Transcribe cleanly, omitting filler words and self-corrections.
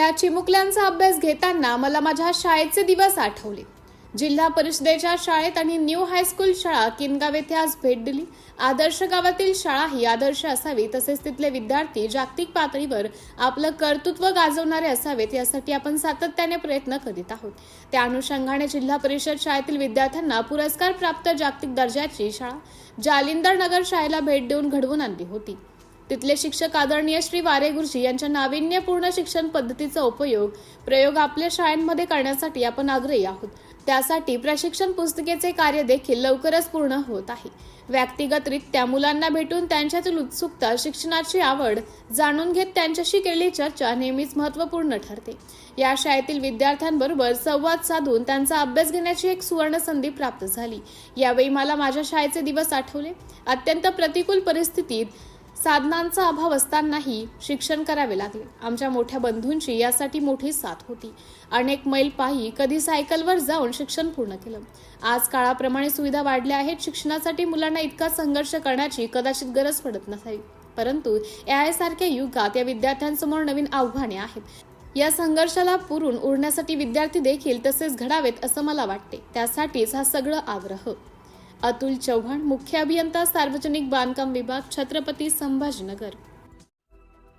या चिमुकल्यांचा अभ्यास घेताना मला माझ्या शाळेचे दिवस आठवले। जिल्हा परिषदेच्या शाळेत आणि न्यू हायस्कूल शाळा किनगाव येथे आज भेट दिली। आदर्श गावातील शाळा ही आदर्श असावी, तसेच तिथले विद्यार्थी जागतिक पातळीवर आपलं कर्तृत्व गाजवणारे असावेत, यासाठी आपण सातत्याने प्रयत्न करीत आहोत। त्या अनुषंगाने जिल्हा परिषद शाळेतील विद्यार्थ्यांना पुरस्कार प्राप्त जागतिक दर्जाची शाळा जालिंदर नगर शाळेला भेट देऊन घडवून आणली होती। तिथले शिक्षक आदरणीय श्री वारे गुरुजी यांच्या नाविन्यपूर्ण शिक्षण पद्धतीचा प्रयोग आपल्या शाळांमध्ये करण्यासाठी आपण आग्रही आहोत। त्यासाठी प्रशिक्षण पुस्तिकेचे कार्य देखील लवकरच पूर्ण होत आहे। व्यक्तिगतरित्या मुलांना भेटून त्यांच्यातील उत्सुकता, शिक्षणाची आवड जाणून घेत त्यांच्याशी केलेली चर्चा नेहमीच महत्त्वपूर्ण ठरते। या शाळेतील विद्यार्थ्यांबरोबर संवाद साधून त्यांचा अभ्यास घेण्याची एक सुवर्ण संधी प्राप्त झाली। यावेळी मला माझ्या शाळेचे दिवस आठवले। अत्यंत प्रतिकूल परिस्थितीत साधनांचा अभाव असतानाही शिक्षण करावे लागले। आमच्या मोठ्या बंधूंची यासाठी मोठी साथ होती। अनेक मैल पायी, कधी सायकलवर जाऊन शिक्षण पूर्ण केलं। आज काळाप्रमाणे सुविधा वाढल्या आहेत। शिक्षणासाठी मुलांना इतका संघर्ष करण्याची कदाचित गरज पडत नसावी, परंतु यासारख्या युगात या विद्यार्थ्यांसमोर नवीन आव्हाने आहेत। या संघर्षाला पुरून उरण्यासाठी विद्यार्थी देखील तसेच घडावेत असं मला वाटते। त्यासाठीच हा सगळं आग्रह। अतुल चव्हाण, मुख्य अभियंता, सार्वजनिक बांधकाम विभाग, छत्रपती संभाजीनगर।